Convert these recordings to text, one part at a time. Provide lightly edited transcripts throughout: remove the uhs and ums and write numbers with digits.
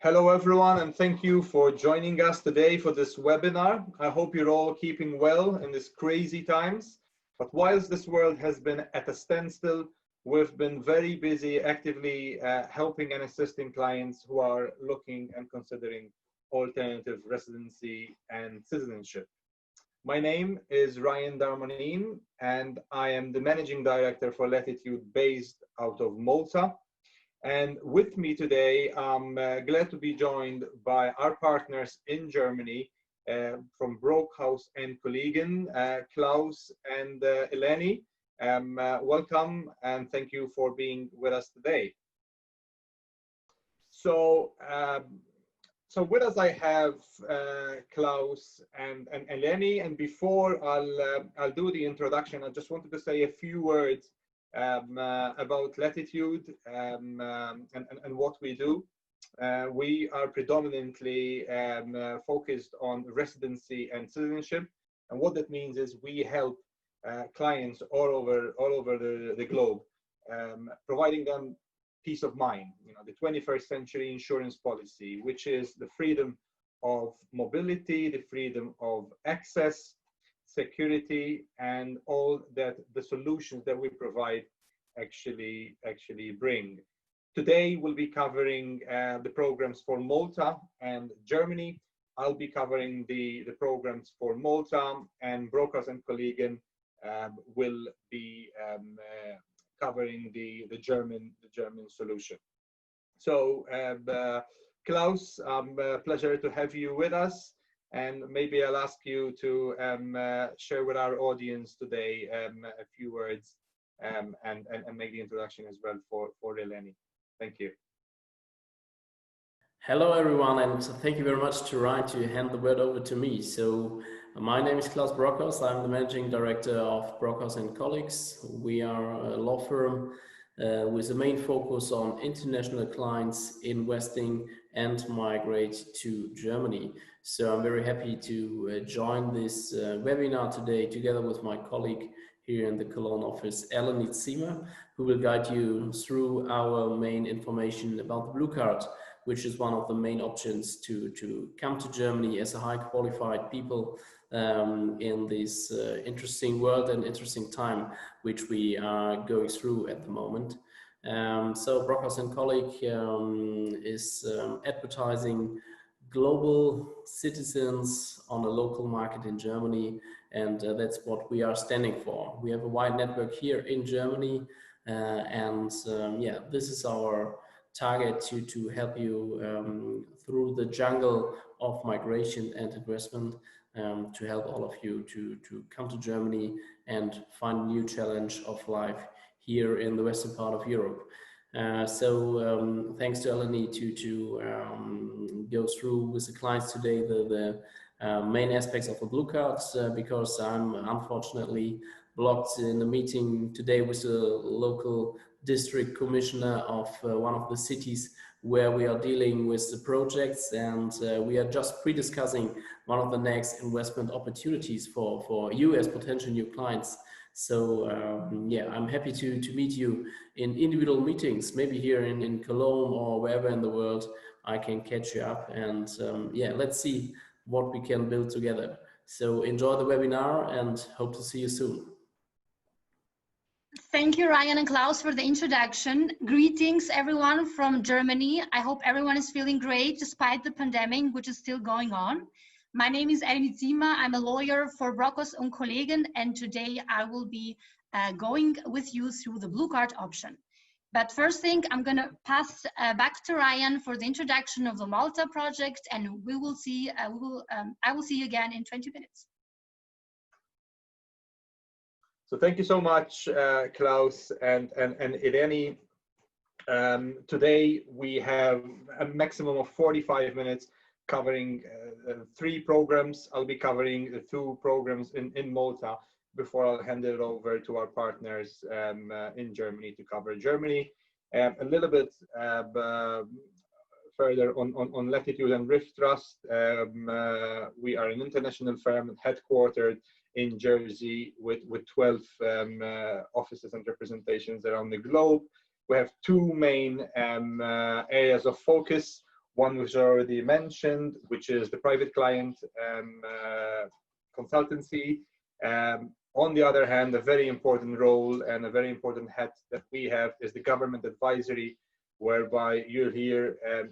Hello everyone, and thank you for joining us today for this webinar. I hope you're all keeping well in these crazy times. But whilst this world has been at a standstill, we've been very busy actively helping and assisting clients who are looking and considering alternative residency and citizenship. My name is Ryan Darmanin, and I am the Managing Director for Latitude based out of Malta. And with me today, I'm glad to be joined by our partners in Germany from Brockhaus and Kollegen, Klaus and Eleni. Welcome and thank you for being with us today. So with us I have Klaus and Eleni, and before I'll do the introduction, I just wanted to say a few words about Latitude and what we do. We are predominantly focused on residency and citizenship, and what that means is we help clients all over the globe, providing them peace of mind. You know, the 21st century insurance policy, which is the freedom of mobility, the freedom of access, security, and all that the solutions that we provide actually bring. Today we'll be covering the programs for Malta and Germany. I'll be covering the programs for Malta, and Brockhaus and Kollegen will be covering the German solution. So Klaus, pleasure to have you with us. And maybe I'll ask you to share with our audience today a few words and make the introduction as well for Eleni. Thank you. Hello everyone, and thank you very much to Ryan to hand the word over to me. So my name is Klaus Brockhaus. I'm the Managing Director of Brockhaus and Colleagues. We are a law firm with a main focus on international clients investing and migrate to Germany. So I'm very happy to join this webinar today together with my colleague here in the Cologne office, Eleni, who will guide you through our main information about the Blue Card, which is one of the main options to come to Germany as a high qualified people in this interesting world and interesting time which we are going through at the moment. So Brockhaus and Colleague is advertising global citizens on a local market in Germany, and that's what we are standing for. We have a wide network here in Germany, yeah, this is our target to help you through the jungle of migration and investment, to help all of you to come to Germany and find a new challenge of life here in the western part of Europe. So thanks to Eleni to go through with the clients today the main aspects of the Blue Cards, because I'm unfortunately blocked in a meeting today with the local district commissioner of one of the cities where we are dealing with the projects, and we are just pre-discussing one of the next investment opportunities for you as potential new clients. So yeah, I'm happy to meet you in individual meetings, maybe here in Cologne or wherever in the world I can catch you up, and yeah, let's see what we can build together. So enjoy the webinar and hope to see you soon. Thank you, Ryan and Klaus, for the introduction. Greetings, everyone from Germany. I hope everyone is feeling great despite the pandemic, which is still going on. My name is Eligibility Requirements. I'm a lawyer for Brockhaus und Kollegen, and today I will be going with you through the Blue Card option. But first thing, I'm going to pass back to Ryan for the introduction of the Malta project, and we will see. I will see you again in 20 minutes. So thank you so much, Klaus and Eleni. Today we have a maximum of 45 minutes covering 3 programs. I'll be covering the 2 programs in Malta before I'll hand it over to our partners in Germany to cover Germany. A little bit further on Latitude and Rift Trust. We are an international firm headquartered in Jersey with 12 offices and representations around the globe. We have 2 main areas of focus. One which I already mentioned, which is the private client consultancy. On the other hand, a very important role and a very important hat that we have is the government advisory, whereby you'll hear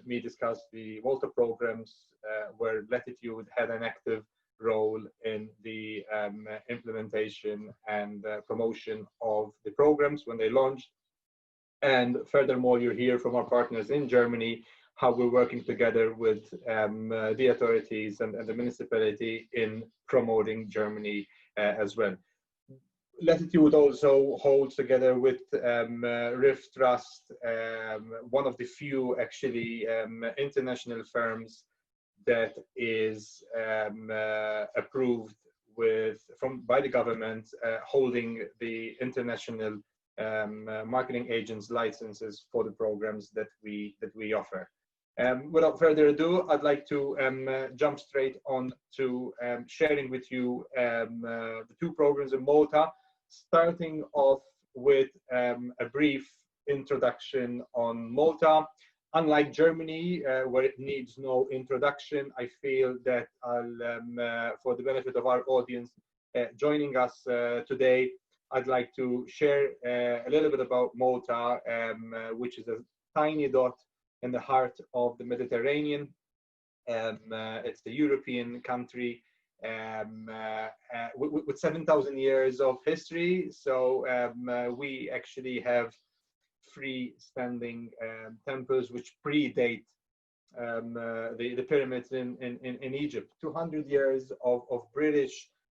me discuss the Malta programs, where Latitude had an active role in the implementation and promotion of the programs when they launched. And furthermore, you'll hear from our partners in Germany how we're working together with the authorities and the municipality in promoting Germany as well. Latitude also holds together with RIF Trust, one of the few actually international firms that is approved by the government, holding the international marketing agents licenses for the programs that we offer. Without further ado, I'd like to jump straight on to sharing with you the two programs in Malta, starting off with a brief introduction on Malta. Unlike Germany, where it needs no introduction, I feel that I'll, for the benefit of our audience joining us today, I'd like to share a little bit about Malta, which is a tiny dot in the heart of the Mediterranean. It's the European country with 7,000 years of history. So we actually have freestanding temples which predate the pyramids in Egypt. 200 years of British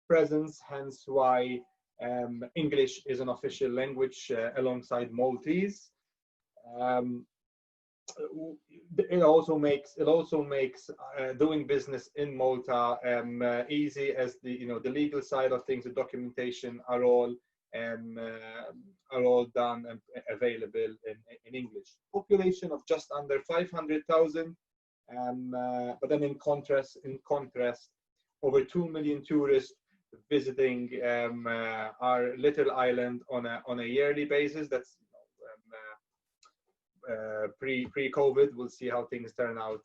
presence, hence why English is an official language alongside Maltese. It also makes doing business in Malta easy, as the legal side of things, the documentation are all done and available in English. Population of just under 500,000, but then in contrast, over 2 million tourists visiting our little island on a yearly basis. That's pre-COVID. We'll see how things turn out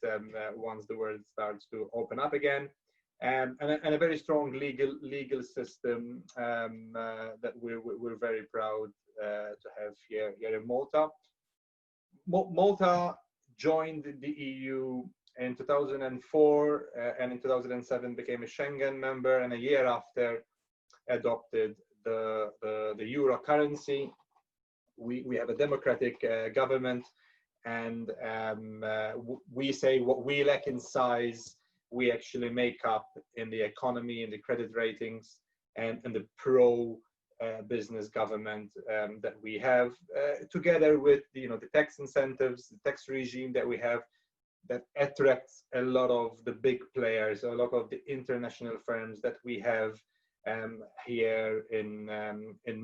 once the world starts to open up again, and a very strong legal system that we're very proud to have here in Malta. Malta joined the EU in 2004 and in 2007 became a Schengen member, and a year after adopted the euro currency. We have a democratic government, and we say what we lack in size, we actually make up in the economy, in the credit ratings, and the pro-business government that we have, together with the tax incentives, the tax regime that we have, that attracts a lot of the big players, a lot of the international firms that we have here in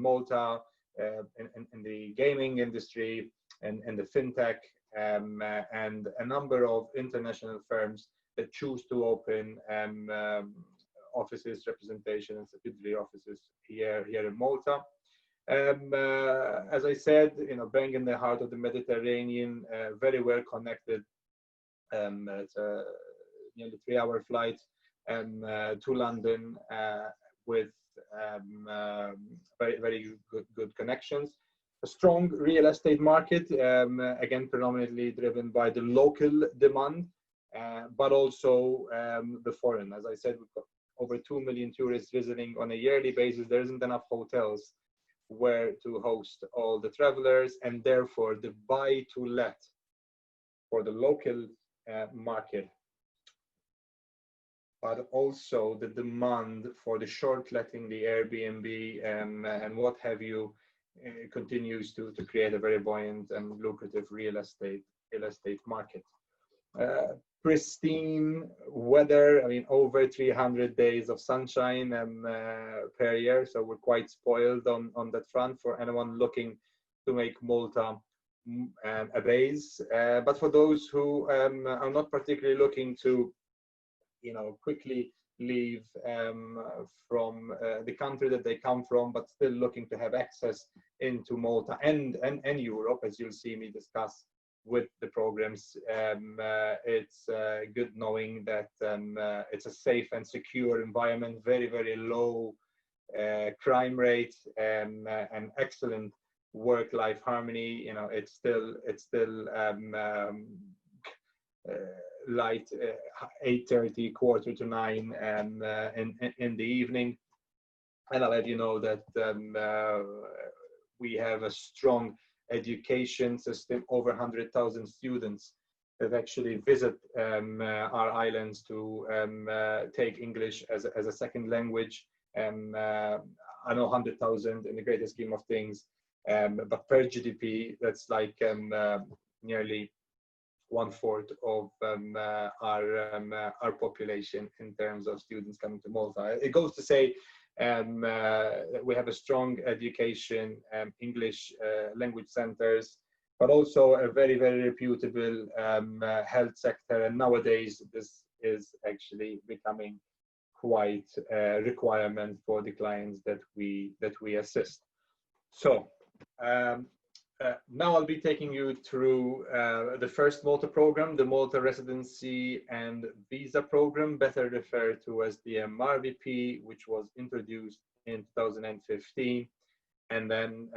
Malta. In the gaming industry and the fintech, and a number of international firms that choose to open offices, representation, and subsidiary offices here in Malta. As I said, being in the heart of the Mediterranean, very well connected. It's a nearly 3-hour flight to London with very good connections. A strong real estate market, again predominantly driven by the local demand, but also the foreign. As I said, we've got over 2 million tourists visiting on a yearly basis. There isn't enough hotels where to host all the travelers, and therefore the buy to let for the local market, but also the demand for the short letting, the Airbnb and what have you, continues to create a very buoyant and lucrative real estate market. Pristine weather, over 300 days of sunshine per year, so we're quite spoiled on that front for anyone looking to make Malta a base. But for those who are not particularly looking to quickly leave from the country that they come from, but still looking to have access into Malta and Europe, as you'll see me discuss with the programs. It's good knowing that it's a safe and secure environment, very, very low crime rate, and excellent work-life harmony. You know, it's still light 8:30, 8:45 in the evening. And I'll let you know that we have a strong education system. Over 100,000 students that actually visit our islands to take English as a second language. I know 100,000 in the greater scheme of things, but per GDP, that's like nearly 1/4 of our population in terms of students coming to Malta. It goes to say we have a strong education, English language centers, but also a very, very reputable health sector. And nowadays, this is actually becoming quite a requirement for the clients that we assist. So now I'll be taking you through the first Malta program, the Malta Residency and Visa Program, better referred to as the MRVP, which was introduced in 2015. And then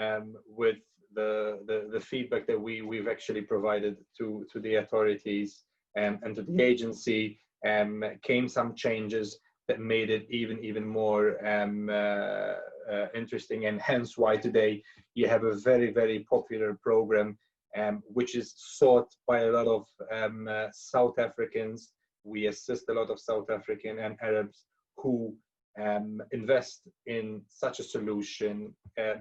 with the feedback that we've actually provided to the authorities and to the agency, came some changes that made it even more interesting, and hence why today you have a very, very popular program, which is sought by a lot of South Africans. We assist a lot of South African and Arabs who invest in such a solution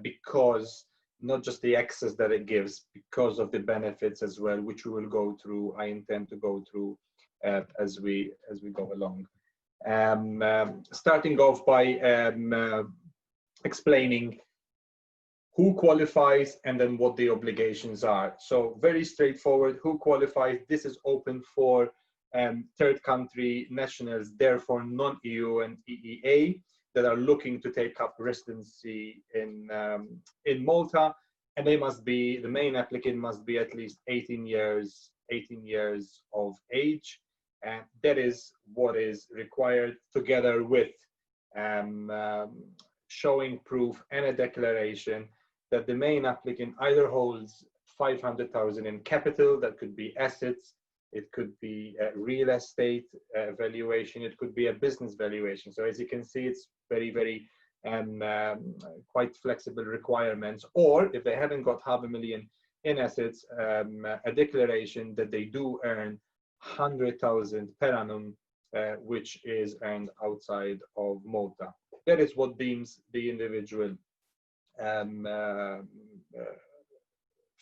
because not just the access that it gives, because of the benefits as well, which we will go through. I intend to go through as we go along. Starting off by explaining who qualifies and then what the obligations are. So very straightforward. Who qualifies? This is open for third country nationals, therefore non-EU and EEA, that are looking to take up residency in Malta, and they must be, the main applicant must be at least 18 years of age. And that is what is required, together with showing proof and a declaration that the main applicant either holds 500,000 in capital, that could be assets, it could be a real estate valuation, it could be a business valuation. So as you can see, it's very, very quite flexible requirements. Or if they haven't got $500,000 in assets, a declaration that they do earn 100,000 per annum, which is earned outside of Malta. That is what deems the individual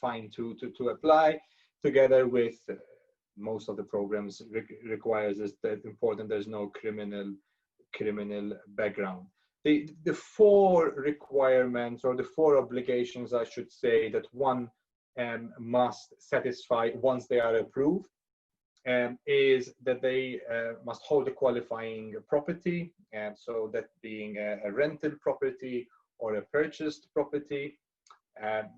fine to apply, together with most of the programs requires is that important there's no criminal background. The four requirements, or the four obligations, I should say, that one must satisfy once they are approved, is that they must hold a qualifying property, and so that being a rental property or a purchased property.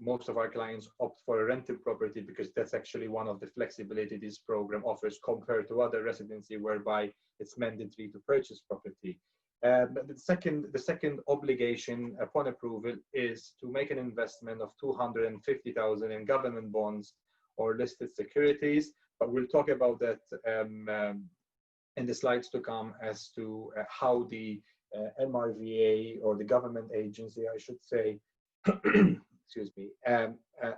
Most of our clients opt for a rental property because that's actually one of the flexibility this program offers compared to other residency, whereby it's mandatory to purchase property. The second obligation upon approval is to make an investment of 250,000 in government bonds or listed securities, but we'll talk about that in the slides to come as to how the MRVA, or the government agency, I should say, excuse me,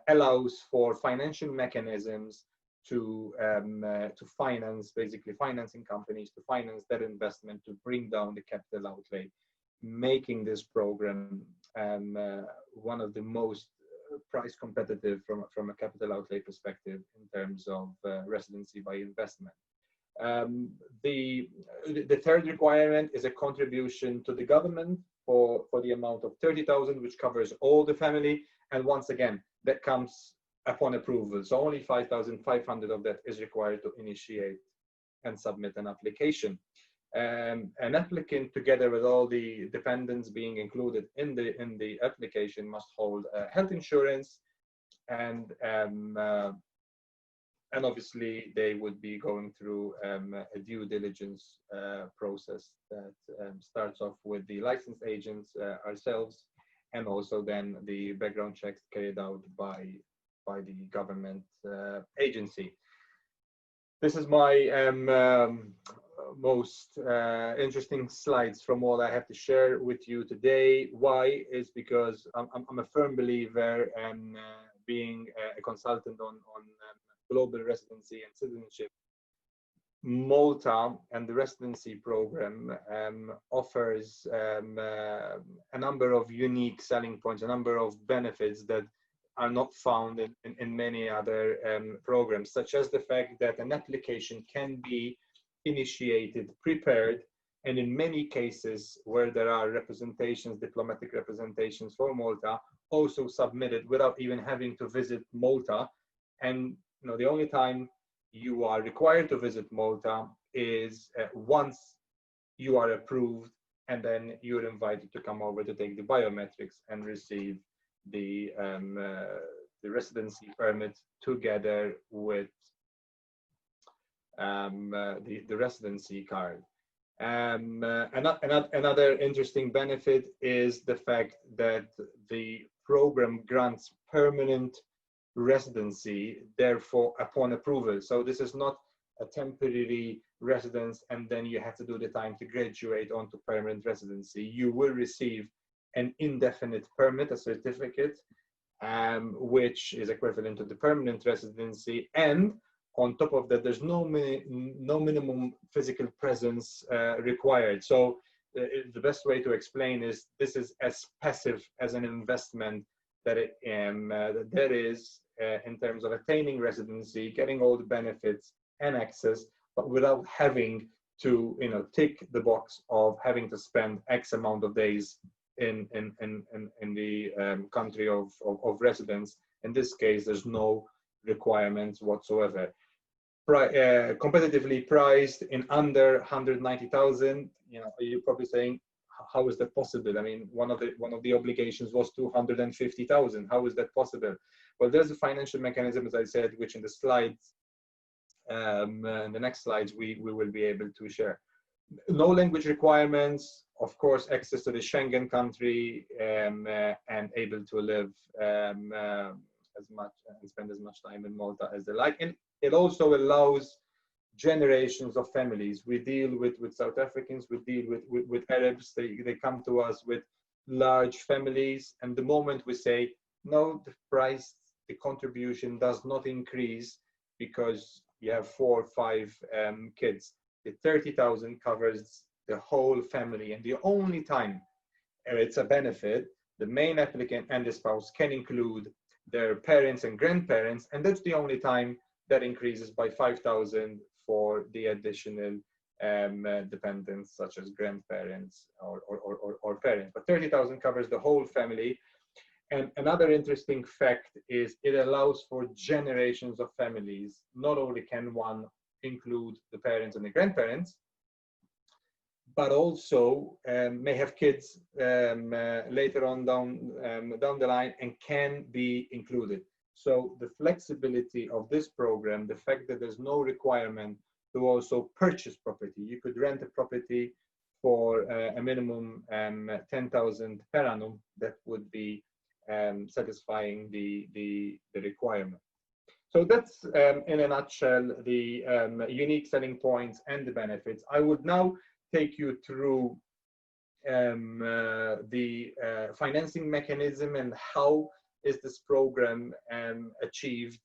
allows for financial mechanisms to finance, basically financing companies to finance that investment to bring down the capital outlay, making this program one of the most price competitive from a capital outlay perspective in terms of residency by investment. The third requirement is a contribution to the government for the amount of 30,000, which covers all the family. And once again, that comes upon approval. So only 5,500 of that is required to initiate and submit an application. An applicant, together with all the dependents being included in the application, must hold health insurance and and obviously they would be going through a due diligence process that starts off with the licensed agents, ourselves, and also then the background checks carried out by the government agency. This is my most interesting slides from what I have to share with you today. Why? Is because I'm a firm believer, and being a consultant on global residency and citizenship, Malta and the residency program offers a number of unique selling points, a number of benefits that are not found in many other programs, such as the fact that an application can be initiated, prepared, and in many cases where there are representations, diplomatic representations for Malta, also submitted without even having to visit Malta. And the only time you are required to visit Malta is once you are approved, and then you're invited to come over to take the biometrics and receive the residency permit together with the residency card. Another interesting benefit is the fact that the program grants permanent residency, therefore, upon approval. So this is not a temporary residence and then you have to do the time to graduate onto permanent residency. You will receive an indefinite permit, a certificate, which is equivalent to the permanent residency, and on top of that, there's no minimum physical presence required. So the best way to explain is this is as passive as an investment that that is in terms of attaining residency, getting all the benefits and access, but without having to tick the box of having to spend X amount of days in the country of residence. In this case, there's no requirements whatsoever. Competitively priced in under 190,000. You're probably saying, how is that possible? I mean, one of the obligations was 250,000. How is that possible? Well, there's a financial mechanism, as I said, which in the slides, in the next slides, we will be able to share. No language requirements, of course, access to the Schengen country, and able to live as much and spend as much time in Malta as they like. And it also allows generations of families. We deal with South Africans, we deal with Arabs. They come to us with large families, and the moment we say, no, the price, the contribution does not increase because you have 4 or 5 kids, the 30,000 covers the whole family. And the only time it's a benefit, the main applicant and the spouse can include their parents and grandparents, and that's the only time that increases by 5,000 for the additional dependents such as grandparents or parents. But 30,000 covers the whole family. And another interesting fact is it allows for generations of families. Not only can one include the parents and the grandparents, but also may have kids later on down the line and can be included. So the flexibility of this program, the fact that there's no requirement to also purchase property. You could rent a property for a minimum 10,000 per annum. That would be satisfying the requirement. So that's in a nutshell the unique selling points and the benefits. I would now take you through the financing mechanism and how is this program achieved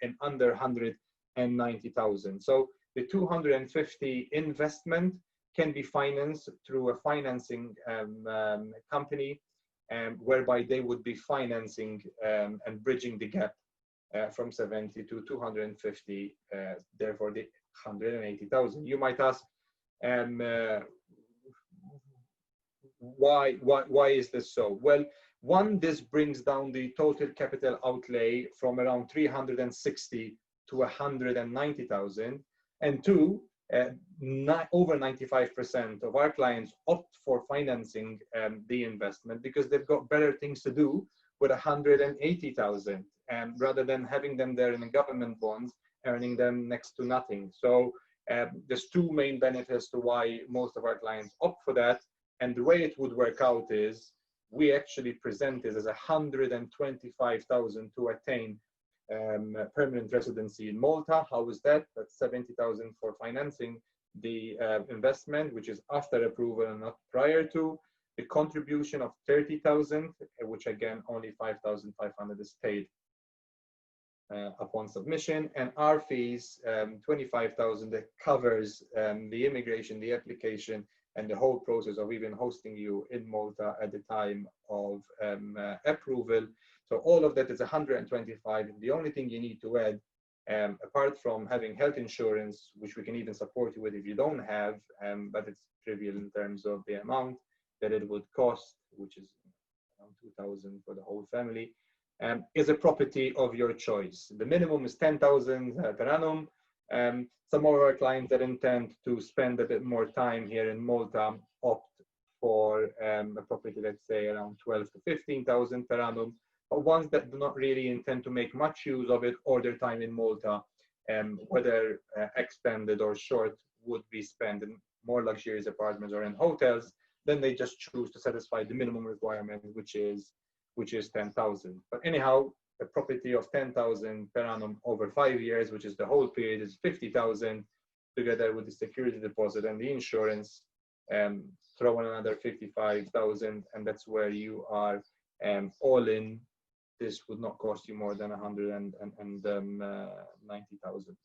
in under 190,000. So the 250 investment can be financed through a financing company, whereby they would be financing and bridging the gap from 70 to 250, therefore the 180,000. You might ask, why is this so? Well, one, this brings down the total capital outlay from around 360 to 190,000, and two, over 95% of our clients opt for financing the investment because they've got better things to do with 180,000. rather than having them there in government bonds, earning them next to nothing. So there's two main benefits to why most of our clients opt for that. And the way it would work out is we actually present this as 125,000 to attain permanent residency in Malta. How is that? That's 70,000 for financing the investment, which is after approval and not prior to. The contribution of 30,000, which again only 5,500 is paid upon submission, and our fees 25,000 that covers the immigration, the application, and the whole process of even hosting you in Malta at the time of approval. So all of that is 125. The only thing you need to add, apart from having health insurance, which we can even support you with if you don't have, but it's trivial in terms of the amount that it would cost, which is around 2,000 for the whole family, is a property of your choice. The minimum is 10,000 per annum. Some of our clients that intend to spend a bit more time here in Malta opt for a property, let's say around 12 to 15,000 per annum. But ones that do not really intend to make much use of it or their time in Malta, whether extended or short, would be spent in more luxurious apartments or in hotels, then they just choose to satisfy the minimum requirement, which is 10,000. But anyhow, a property of 10,000 per annum over 5 years, which is the whole period, is 50,000, together with the security deposit and the insurance, throw in another 55,000, and that's where you are all in. This would not cost you more than 190,000.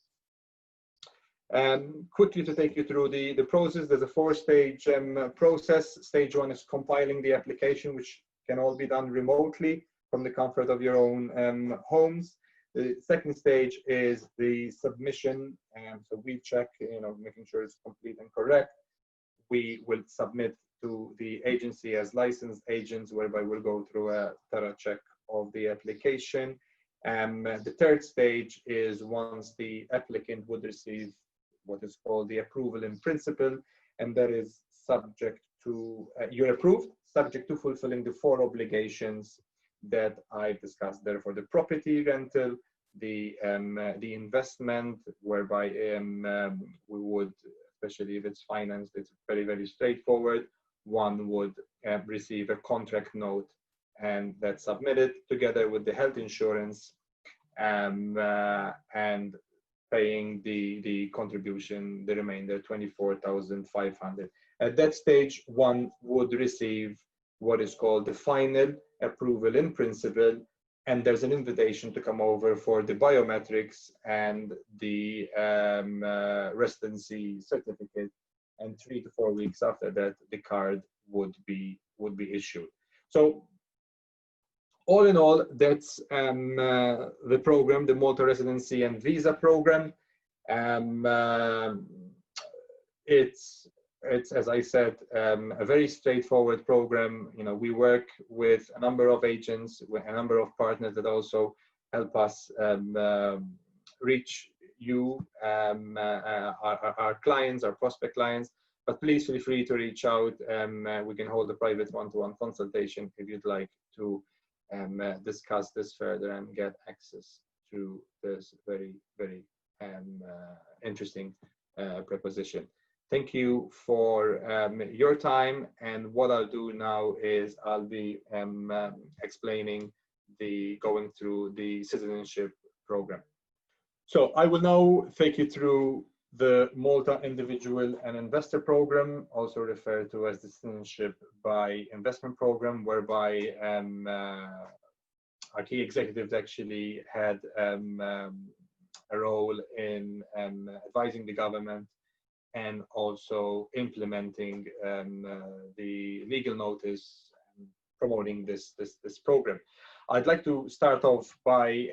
Quickly to take you through the process, there's a 4-stage process. Stage 1 is compiling the application, which can all be done remotely from the comfort of your own homes. The second stage is the submission, so we check, making sure it's complete and correct. We will submit to the agency as licensed agents, whereby we'll go through a thorough check of the application. The third stage is once the applicant would receive what is called the approval in principle, and that is subject to, you're approved, subject to fulfilling the 4 obligations that I've discussed there for the property rental, the investment, whereby we would, especially if it's financed, it's very, very straightforward. One would receive a contract note, and that's submitted together with the health insurance, and paying the contribution, the remainder 24,500. At that stage, one would receive what is called the final approval in principle, and there's an invitation to come over for the biometrics and the residency certificate, and 3 to 4 weeks after that, the card would be issued. So all in all, that's the program, the Malta Residency and Visa Program. It's, as I said, a very straightforward program. We work with a number of agents, with a number of partners that also help us reach you, our clients, our prospect clients. But please feel free to reach out. We can hold a private one-to-one consultation if you'd like to discuss this further and get access to this very, very interesting proposition. Thank you for your time, and what I'll do now is I'll be explaining going through the citizenship program. So I will now take you through the Malta Individual and Investor Program, also referred to as the Citizenship-by-Investment Program, whereby our key executives actually had a role in advising the government and also implementing the legal notice and promoting this program. I'd like to start off by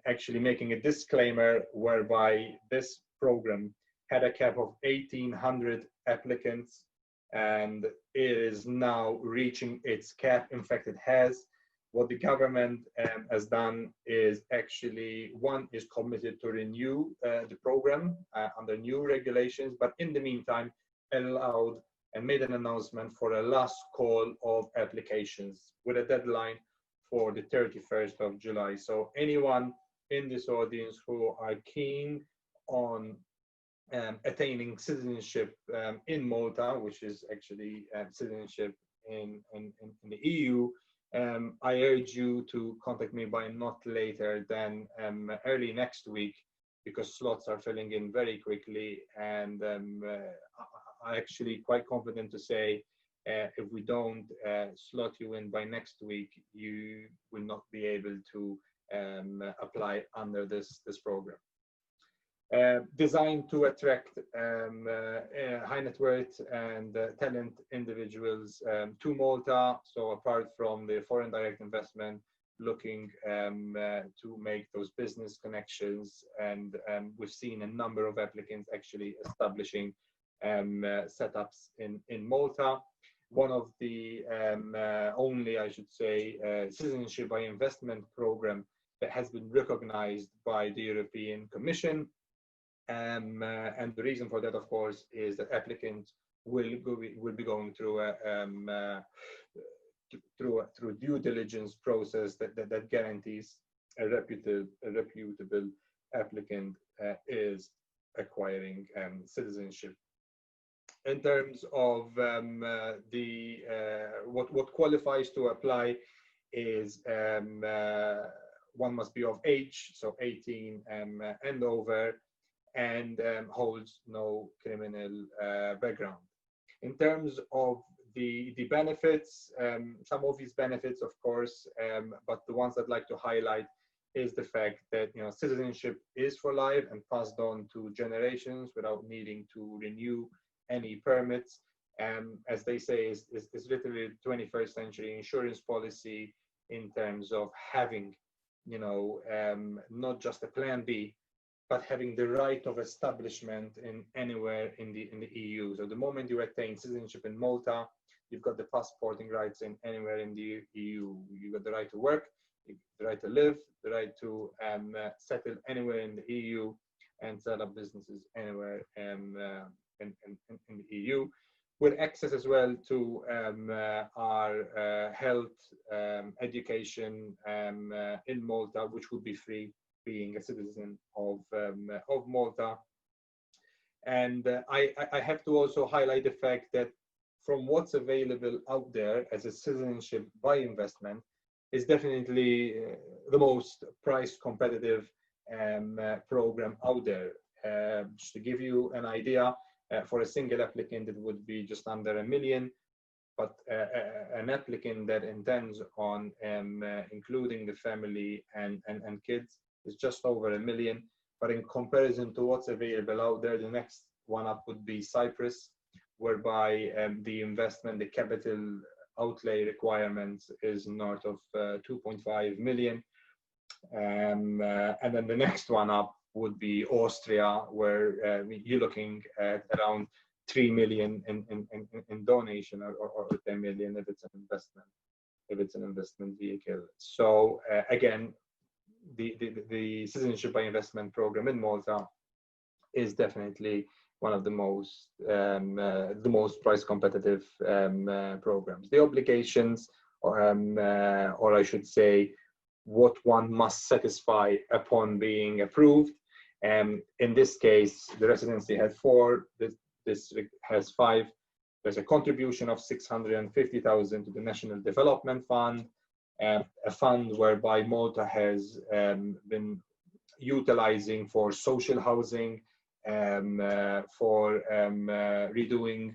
actually making a disclaimer whereby this program had a cap of 1,800 applicants, and it is now reaching its cap. In fact, it has. What the government has done is actually, one, is committed to renew the program under new regulations, but in the meantime allowed and made an announcement for a last call of applications with a deadline for the 31st of July. So anyone in this audience who are keen on attaining citizenship in Malta, which is actually citizenship in the EU, I urge you to contact me by not later than early next week, because slots are filling in very quickly, and I'm actually quite confident to say if we don't slot you in by next week, you will not be able to apply under this program. Designed to attract high net worth and talent individuals to Malta. So apart from the foreign direct investment, looking to make those business connections, and we've seen a number of applicants actually establishing setups in Malta. One of the only, I should say, Citizenship by Investment program that has been recognized by the European Commission. And the reason for that, of course, is that applicants will be going through a through due diligence process that guarantees a reputable applicant is acquiring citizenship. In terms of what qualifies to apply is one must be of age, so 18 and over, and holds no criminal background. In terms of the benefits, some of these benefits, of course, but the ones I'd like to highlight is the fact that citizenship is for life and passed on to generations without needing to renew any permits. As they say, is literally 21st century insurance policy in terms of having, not just a plan B, but having the right of establishment in anywhere in the EU. So the moment you attain citizenship in Malta, you've got the passporting rights in anywhere in the EU. You've got the right to work, the right to live, the right to settle anywhere in the EU, and set up businesses anywhere in the EU, with access as well to our health, education in Malta, which would be free, being a citizen of Malta. And I have to also highlight the fact that from what's available out there as a citizenship by investment is definitely the most price competitive program out there. Just to give you an idea, for a single applicant, it would be just under $1 million, but an applicant that intends on including the family and kids is just over $1 million. But in comparison to what's available out there, the next one up would be Cyprus, whereby the investment, the capital outlay requirements is north of 2.5 million. And then the next one up would be Austria, where you're looking at around 3 million in donation, or 10 million if it's an investment vehicle. So again, the Citizenship by Investment program in Malta is definitely one of the most price competitive programs. The obligations, or I should say, what one must satisfy upon being approved. In this case, the residency has 4. This has 5. There's a contribution of 650,000 to the National Development Fund, a fund whereby Malta has been utilizing for social housing, for redoing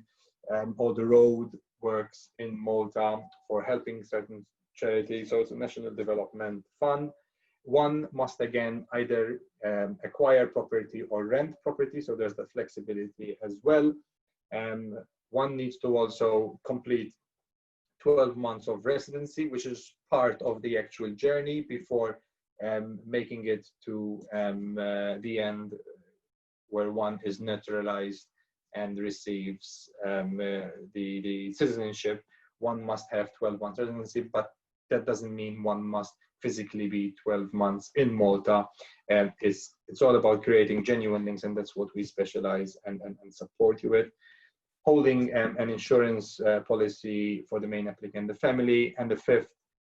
all the road works in Malta, for helping certain charities. So it's a National Development Fund. One must again either acquire property or rent property, so there's the flexibility as well. One needs to also complete 12 months of residency, which is part of the actual journey before making it to the end, where one is naturalized and receives the citizenship. One must have 12 months residency, but that doesn't mean one must physically be 12 months in Malta. It's all about creating genuine links, and that's what we specialize and support you with. Holding an insurance policy for the main applicant, the family, and the fifth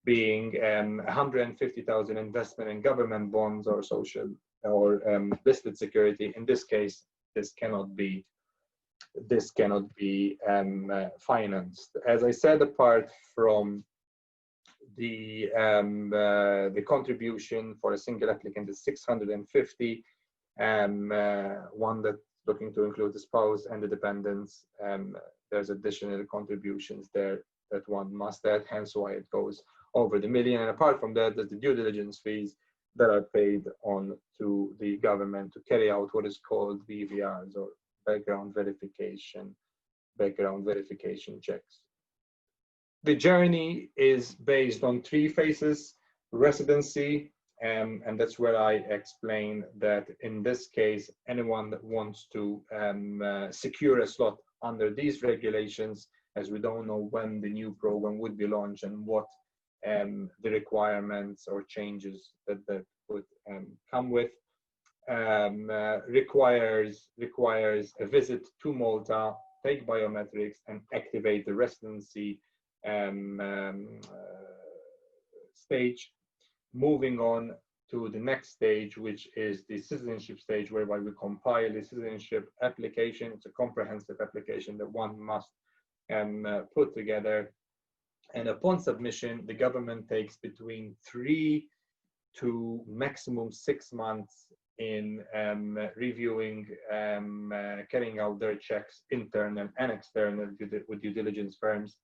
being 150,000 investment in government bonds or social or listed security. In this case, this cannot be financed. As I said, apart from the contribution for a single applicant is 650, one that's looking to include the spouse and the dependents. There's additional contributions there that one must add, hence why it goes over the million. And apart from that, there's the due diligence fees that are paid on to the government to carry out what is called BVRs, or background verification checks. The journey is based on 3 phases: residency, and that's where I explain that in this case, anyone that wants to secure a slot under these regulations, as we don't know when the new program would be launched and what the requirements or changes that would come with, requires a visit to Malta, take biometrics, and activate the residency stage. Moving on to the next stage, which is the citizenship stage, whereby we compile the citizenship application. It's a comprehensive application that one must put together. And upon submission, the government takes between 3 to maximum 6 months in reviewing, carrying out their checks, internal and external, with due diligence firms.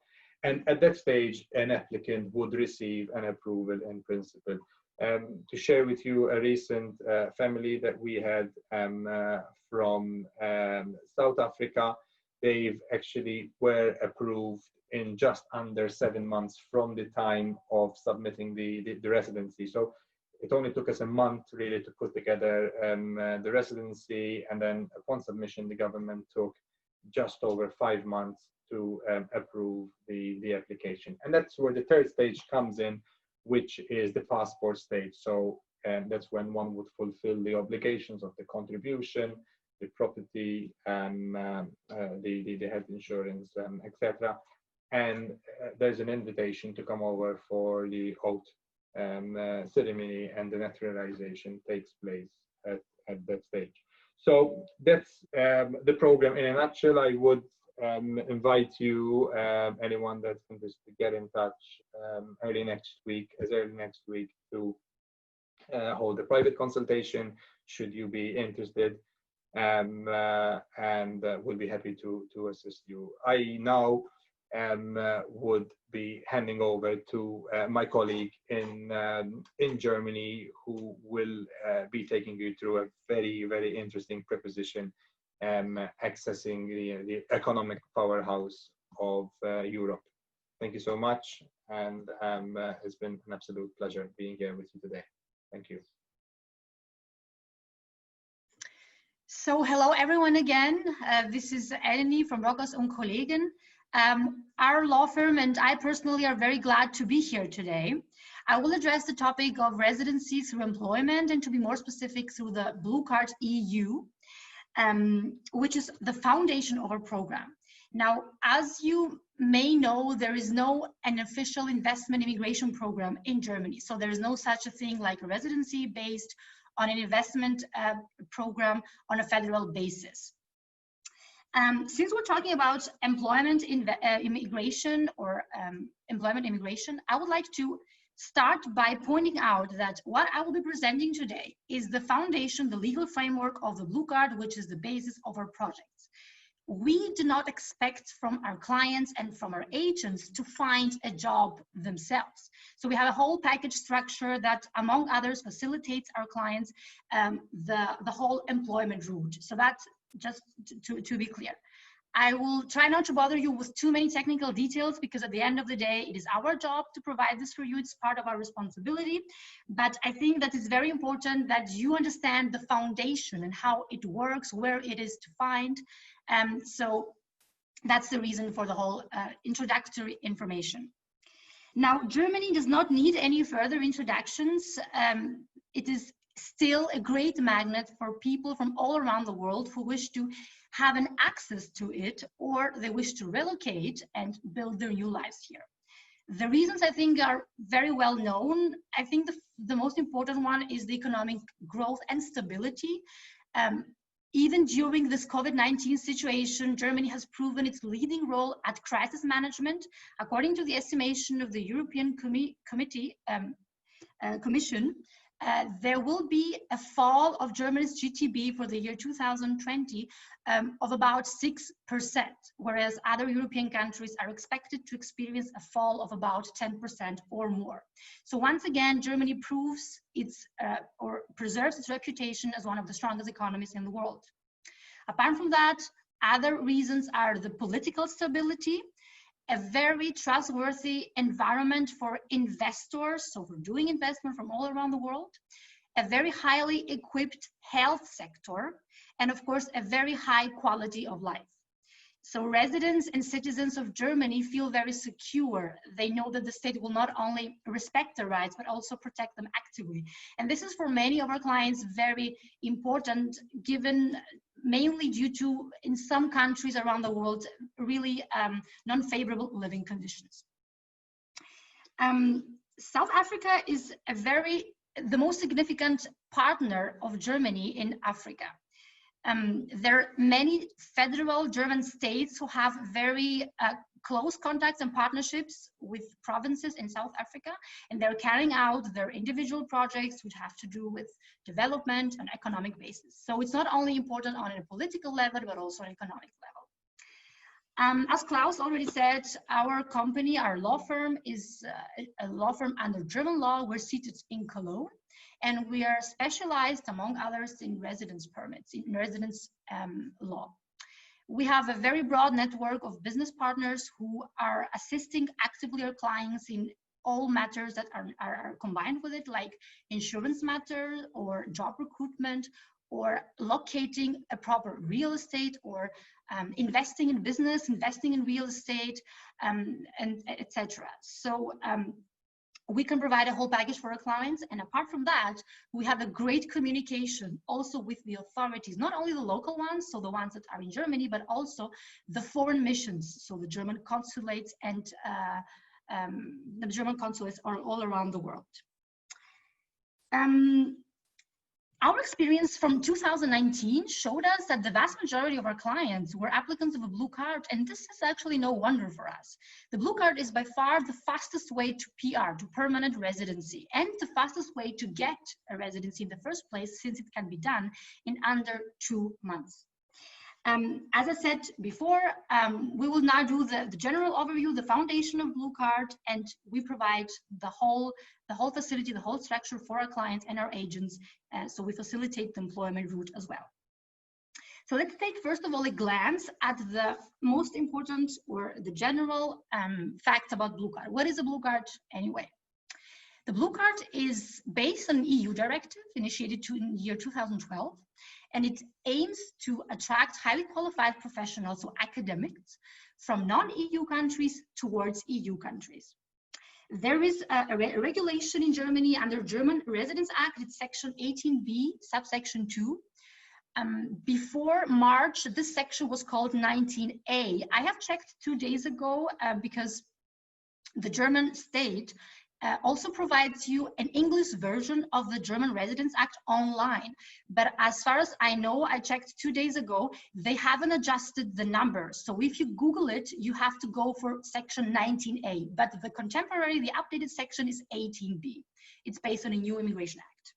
And at that stage, an applicant would receive an approval in principle. To share with you a recent family that we had from South Africa, they've actually were approved in just under 7 months from the time of submitting the residency. So it only took us a month really to put together the residency, and then upon submission, the government took just over 5 months to approve the application. And that's where the third stage comes in, which is the passport stage. So that's when one would fulfill the obligations of the contribution, the property, the health insurance, etc. And there's an invitation to come over for the oath ceremony, and the naturalization takes place at that stage. So that's the program in a nutshell. I would invite you, anyone that's interested, to get in touch as early next week, to hold a private consultation, should you be interested, and we'll be happy to assist you. I now would be handing over to my colleague in Germany, who will be taking you through a very, very interesting preposition, accessing the economic powerhouse of Europe. Thank you so much, and it's been an absolute pleasure being here with you today. Thank you. So hello everyone again. This is Eleni from Brockhaus und Kollegen. Our law firm and I personally are very glad to be here today. I will address the topic of residency through employment, and to be more specific, through the Blue Card EU, which is the foundation of our program. Now, as you may know, there is an official investment immigration program in Germany. So there is no such a thing like a residency based on an investment program on a federal basis. Since we're talking about employment immigration, or employment immigration, I would like to start by pointing out that what I will be presenting today is the foundation, the legal framework of the Blue Card, which is the basis of our projects. We do not expect from our clients and from our agents to find a job themselves. So we have a whole package structure that, among others, facilitates our clients the whole employment route. So that's just to be clear. I will try not to bother you with too many technical details, because at the end of the day, it is our job to provide this for you. It's part of our responsibility. But I think that it's very important that you understand the foundation and how it works, where it is to find. So that's the reason for the whole introductory information. Now, Germany does not need any further introductions. It is still a great magnet for people from all around the world who wish to have an access to it, or they wish to relocate and build their new lives here. The reasons I think are very well known. I think the most important one is the economic growth and stability. Even during this COVID-19 situation, Germany has proven its leading role at crisis management. According to the estimation of the European Commission, there will be a fall of Germany's GDP for the year 2020 of about 6%, whereas other European countries are expected to experience a fall of about 10% or more. So once again, Germany proves or preserves its reputation as one of the strongest economies in the world. Apart from that, other reasons are the political stability, a very trustworthy environment for investors, so for doing investment from all around the world, a very highly equipped health sector, and of course, a very high quality of life. So residents and citizens of Germany feel very secure. They know that the state will not only respect their rights, but also protect them actively. And this is for many of our clients very important, given mainly due to, in some countries around the world, really non-favorable living conditions. South Africa is the most significant partner of Germany in Africa. There are many federal German states who have very close contacts and partnerships with provinces in South Africa, and they're carrying out their individual projects which have to do with development and economic basis. So it's not only important on a political level, but also an economic level. As Klaus already said, our company, our law firm, is a law firm under German law. We're seated in Cologne, and we are specialized, among others, in residence permits, in residence law. We have a very broad network of business partners who are assisting actively our clients in all matters that are combined with it, like insurance matters or job recruitment, or locating a proper real estate, or investing in business, investing in real estate, and etc. So we can provide a whole package for our clients. And apart from that, we have a great communication also with the authorities, not only the local ones, so the ones that are in Germany, but also the foreign missions, so the German consulates and the German consulates are all around the world. Our experience from 2019 showed us that the vast majority of our clients were applicants of a blue card, and this is actually no wonder for us. The blue card is by far the fastest way to PR, to permanent residency, and the fastest way to get a residency in the first place, since it can be done in under 2 months. As I said before, we will now do the general overview, the foundation of Blue Card, and we provide the whole facility, the whole structure for our clients and our agents, so we facilitate the employment route as well. So let's take first of all a glance at the most important, or the general facts about Blue Card. What is a Blue Card anyway? The Blue Card is based on an EU directive initiated in the year 2012, and it aims to attract highly qualified professionals, so academics, from non-EU countries towards EU countries. There is a regulation in Germany under German Residence Act, it's section 18b, subsection 2. Before March, this section was called 19a. I have checked 2 days ago because the German state also provides you an English version of the German Residence Act online. But as far as I know, I checked 2 days ago, they haven't adjusted the numbers. So if you Google it, you have to go for section 19A, but the contemporary, the updated section is 18B. It's based on a new Immigration Act.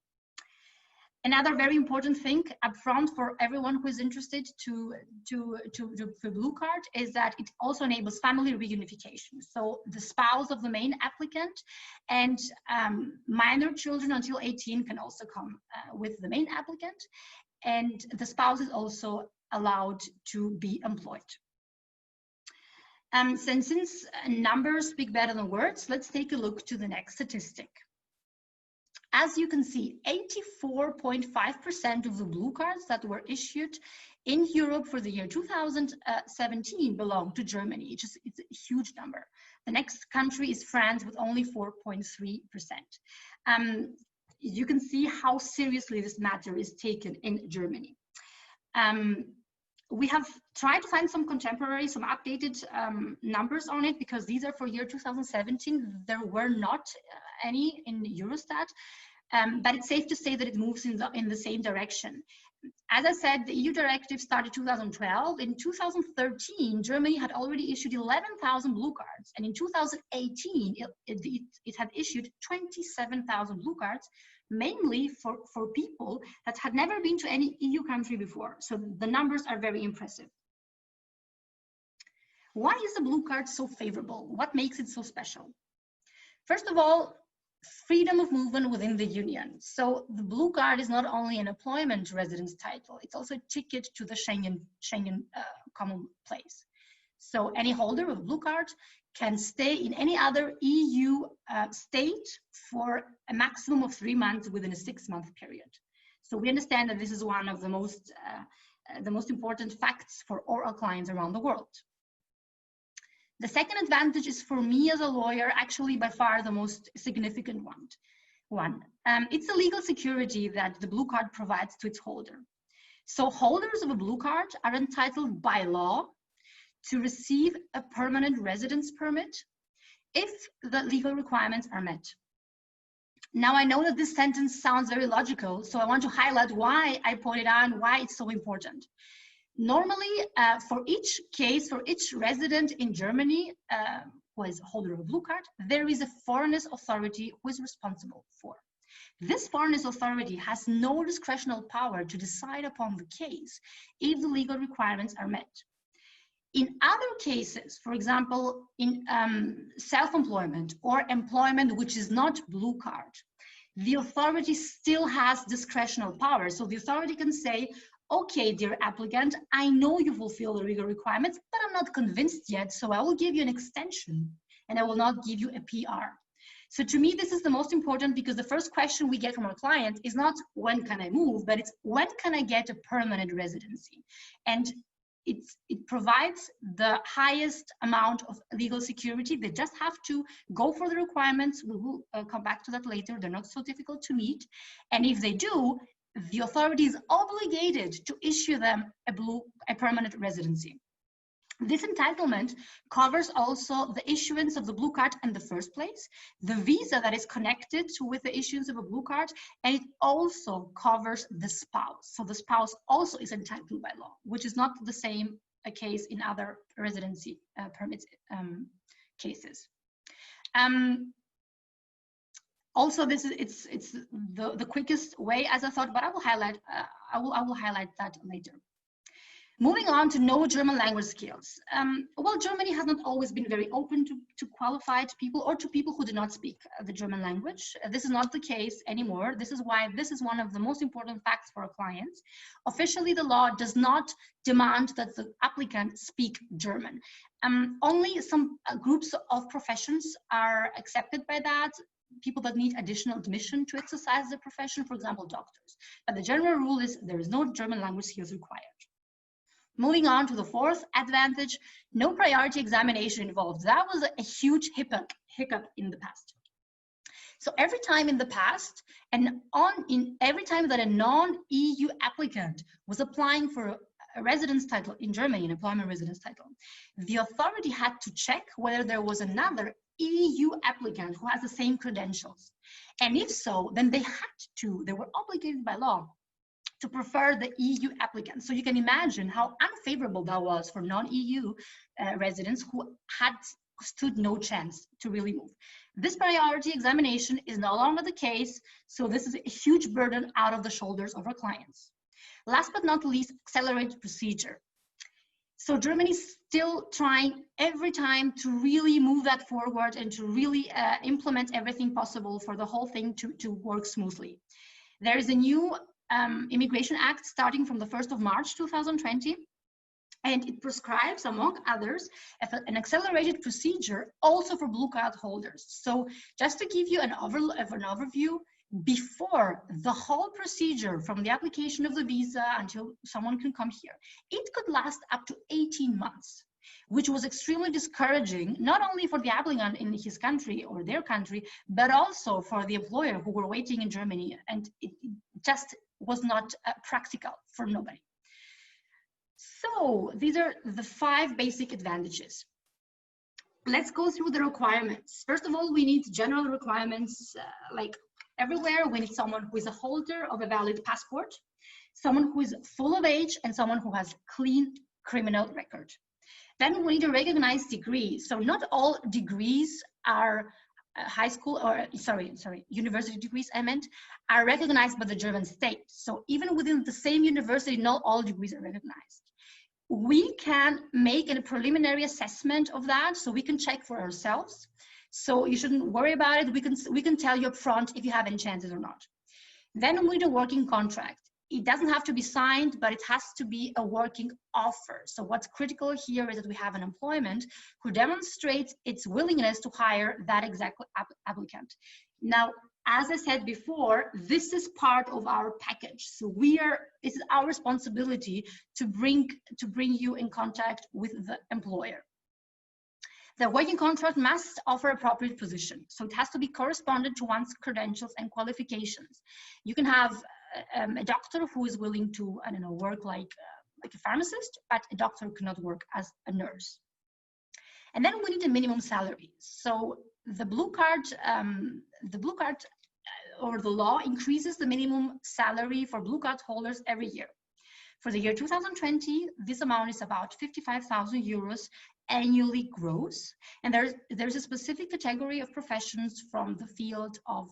Another very important thing upfront for everyone who is interested for Blue Card is that it also enables family reunification. So the spouse of the main applicant and minor children until 18 can also come with the main applicant, and the spouse is also allowed to be employed. Since numbers speak better than words, let's take a look to the next statistic. As you can see, 84.5% of the blue cards that were issued in Europe for the year 2017 belong to Germany. It's a huge number. The next country is France with only 4.3%. You can see how seriously this matter is taken in Germany. we have tried to find some contemporary, some updated numbers on it, because these are for year 2017. There were not any in Eurostat, but it's safe to say that it moves in the same direction. As I said, the EU directive started 2012. In 2013, Germany had already issued 11,000 blue cards, and in 2018, it had issued 27,000 blue cards, mainly for people that had never been to any EU country before. So the numbers are very impressive. Why is the blue card so favorable? What makes it so special? First of all, freedom of movement within the union. So the blue card is not only an employment residence title, it's also a ticket to the Schengen common place. So any holder of a blue card can stay in any other EU state for a maximum of 3 months within a 6-month period. So we understand that this is one of the most important facts for all our clients around the world. The second advantage is, for me as a lawyer, actually by far the most significant one. It's the legal security that the blue card provides to its holder. So holders of a blue card are entitled by law to receive a permanent residence permit if the legal requirements are met. Now, I know that this sentence sounds very logical, so I want to highlight why I put it on, why it's so important. Normally, for each case, for each resident in Germany who is a holder of a blue card, there is a foreigners authority who is responsible for. This foreigners authority has no discretional power to decide upon the case if the legal requirements are met. In other cases, for example, in self-employment or employment which is not blue card, the authority still has discretional power. So the authority can say, okay, dear applicant, I know you fulfill the legal requirements, but I'm not convinced yet, so I will give you an extension and I will not give you a PR. So to me, this is the most important, because the first question we get from our client is not when can I move, but it's when can I get a permanent residency? And it provides the highest amount of legal security. They just have to go for the requirements. We will come back to that later. They're not so difficult to meet. And if they do, the authority is obligated to issue them a permanent residency. This entitlement covers also the issuance of the blue card in the first place, the visa that is connected with the issuance of a blue card, and it also covers the spouse. So the spouse also is entitled by law, which is not the same case in other residency permits cases. Also, it's the quickest way, as I thought, but I will highlight that later. Moving on to no German language skills. Well, Germany has not always been very open to qualified people or to people who do not speak the German language. This is not the case anymore. This is why this is one of the most important facts for our clients. Officially, the law does not demand that the applicant speak German. Only some groups of professions are accepted by that. People that need additional admission to exercise the profession, for example, doctors. But the general rule is there is no German language skills required. Moving on to the fourth advantage, no priority examination involved. That was a huge hiccup in the past. So every time in the past, and every time that a non-EU applicant was applying for a residence title in Germany, an employment residence title, the authority had to check whether there was another EU applicant who has the same credentials. And if so, then they were obligated by law to prefer the EU applicant. So you can imagine how unfavorable that was for non-EU residents who had stood no chance to really move. This priority examination is no longer the case, so this is a huge burden out of the shoulders of our clients. Last but not least, accelerator procedure. So Germany is still trying every time to really move that forward and to really implement everything possible for the whole thing to work smoothly. There is a new Immigration Act starting from the 1st of March 2020, and it prescribes, among others, an accelerated procedure also for blue card holders. So just to give you an overview, before the whole procedure from the application of the visa until someone can come here, it could last up to 18 months, which was extremely discouraging, not only for the applicant in his country or their country, but also for the employer who were waiting in Germany, and it just was not practical for nobody. So these are the 5 basic advantages. Let's go through the requirements. First of all, we need general requirements like everywhere. We need someone who is a holder of a valid passport, someone who is full of age, and someone who has clean criminal record. Then we need a recognized degree. So not all degrees are high school or university degrees, I meant, are recognized by the German state. So even within the same university, not all degrees are recognized. We can make a preliminary assessment of that, so we can check for ourselves. So you shouldn't worry about it. We can tell you up front if you have any chances or not. Then we need a working contract. It doesn't have to be signed, but it has to be a working offer. So what's critical here is that we have an employment who demonstrates its willingness to hire that exact applicant. Now, as I said before, this is part of our package. So it's our responsibility to bring you in contact with the employer. The working contract must offer appropriate position. So it has to be correspondent to one's credentials and qualifications. You can have a doctor who is willing to, I don't know, work like a pharmacist, but a doctor cannot work as a nurse. And then we need a minimum salary. So the blue card or the law increases the minimum salary for blue card holders every year. For the year 2020, this amount is about 55,000 euros annually gross. And there's a specific category of professions from the field of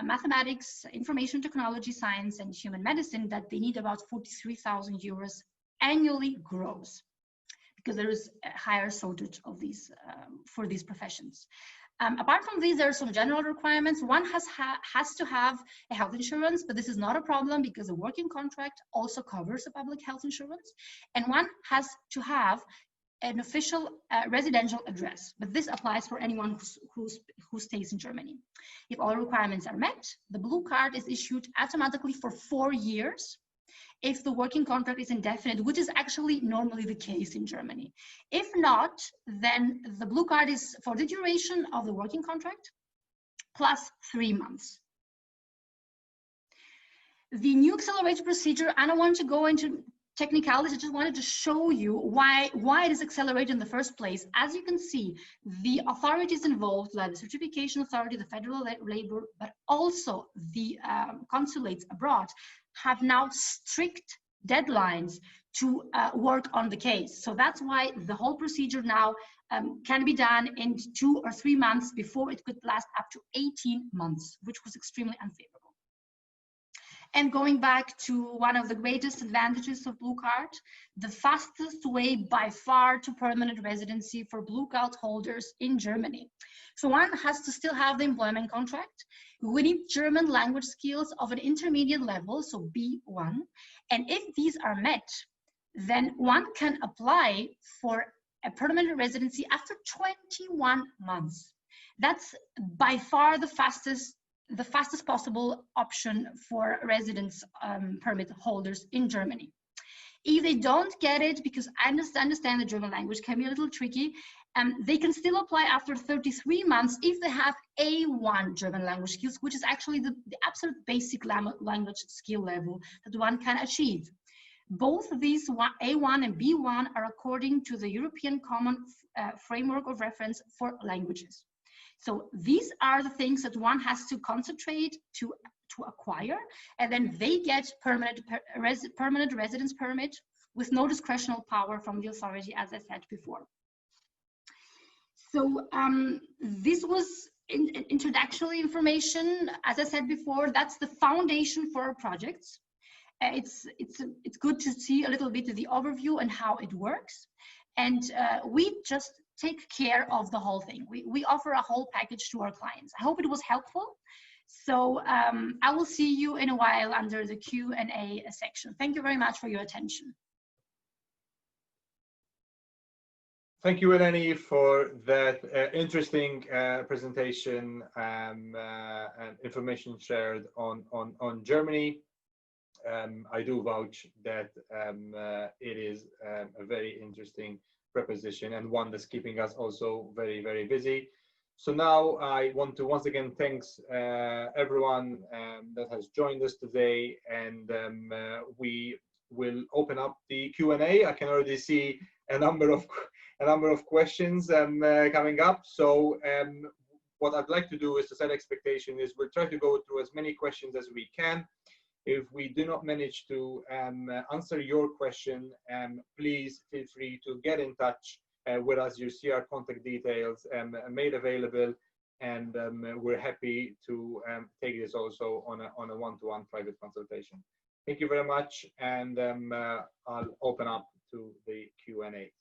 mathematics, information technology, science, and human medicine that they need about 43,000 euros annually gross, because there is a higher shortage of these for these professions. Apart from these, there are some general requirements. One has to have a health insurance, but this is not a problem because a working contract also covers a public health insurance. And one has to have an official residential address, but this applies for anyone who stays in Germany. If all requirements are met, the blue card is issued automatically for 4 years. If the working contract is indefinite, which is actually normally the case in Germany. If not, then the blue card is for the duration of the working contract plus 3 months. The new accelerator procedure, I don't want to go into technicalities, I just wanted to show you why it is accelerated in the first place. As you can see, the authorities involved, like the certification authority, the federal labor, but also the consulates abroad, have now strict deadlines to work on the case. So that's why the whole procedure now can be done in 2 or 3 months before it could last up to 18 months, which was extremely unfavorable. And going back to one of the greatest advantages of Blue Card, the fastest way by far to permanent residency for Blue Card holders in Germany. So one has to still have the employment contract. We need German language skills of an intermediate level, so B1. And if these are met, then one can apply for a permanent residency after 21 months. That's by far the fastest possible option for residence permit holders in Germany. If they don't get it, because I understand the German language can be a little tricky, they can still apply after 33 months if they have A1 German language skills, which is actually the absolute basic language skill level that one can achieve. Both of these, A1 and B1, are according to the European Common Framework of Reference for Languages. So these are the things that one has to concentrate to acquire, and then they get permanent residence permit with no discretional power from the authority, as I said before. So this was introductory information. As I said before, that's the foundation for our projects. It's good to see a little bit of the overview and how it works. And we just take care of the whole thing. We offer a whole package to our clients. I hope it was helpful. So I will see you in a while under the Q&A section. Thank you very much for your attention. Thank you, Eleni, for that interesting presentation and information shared on Germany. I do vouch that it is a very interesting proposition and one that's keeping us also very, very busy. So now I want to once again thanks everyone that has joined us today, and we we'll open up the Q&A. I can already see a number of questions coming up. So what I'd like to do is to set expectation is we'll try to go through as many questions as we can. If we do not manage to answer your question, please feel free to get in touch with us. You see our contact details made available, and we're happy to take this also on a one-to-one private consultation. Thank you very much, and I'll open up to the Q&A.